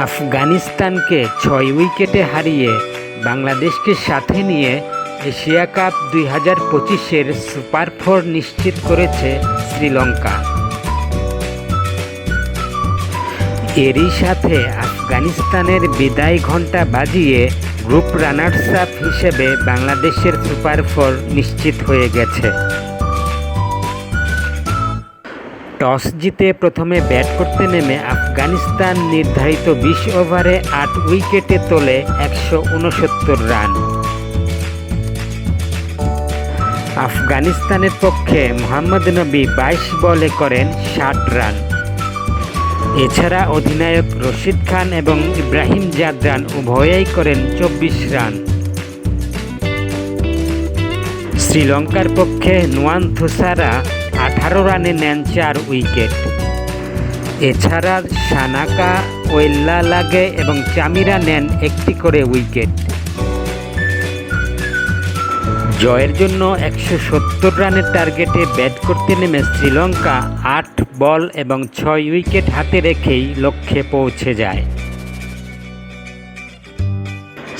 আফগানিস্তানকে ৬ উইকেটে হারিয়ে বাংলাদেশকে সাথে নিয়ে এশিয়া কাপ ২০২৫-এর সুপার 4 নিশ্চিত করেছে শ্রীলঙ্কা। এরই সাথে আফগানিস্তানের বিদায় ঘণ্টা বাজিয়ে গ্রুপ রানার্স আপ হিসেবে বাংলাদেশের সুপার 4 নিশ্চিত হয়ে গেছে। টস জিতে প্রথমে ব্যাট করতে নেমে আফগানিস্তান নির্ধারিত ২০ ওভারে ৮ উইকেটে তোলে ১৬৯ রান। আফগানিস্তানের পক্ষে মোহাম্মদ নবী ২২ বলে করেন ৬০ রান। এছাড়া অধিনায়ক রশিদ খান এবং ইব্রাহিম জাদরান উভয়েই করেন ২৪ রান। শ্রীলঙ্কার পক্ষে নুয়ান থুসারা ১৮ রানে নেন ৪ উইকেট। এছাড়া সানাকা, ওয়েল্লালাগে এবং চামিরা নেন একটি করে উইকেট। জয়ের জন্য ১৭০ রানের টার্গেটে ব্যাট করতে নেমে শ্রীলঙ্কা ৮ বল এবং ৬ উইকেট হাতে রেখেই লক্ষ্যে পৌঁছে যায়।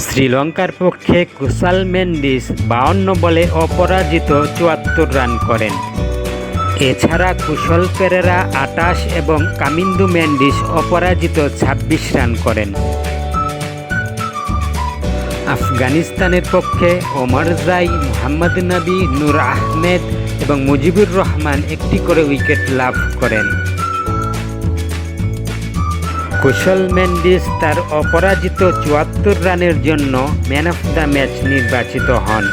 শ্রীলঙ্কার পক্ষে কুশাল মেন্ডিস ৫২ বলে অপরাজিত ৭৪ রান করেন। এছাড়া কুশল পেরেরা ২৮ এবং কামিন্দু মেন্ডিস অপরাজিত ২৬ রান করেন। আফগানিস্তানের পক্ষে ওমর জাই, মোহাম্মদ নবী, নূর আহমেদ এবং মুজিবুর রহমান একটি করে উইকেট লাভ করেন। কুশল মেন্ডিস তার অপরাজিত ৭৪ রানের জন্য ম্যান অফ দ্য ম্যাচ নির্বাচিত হন।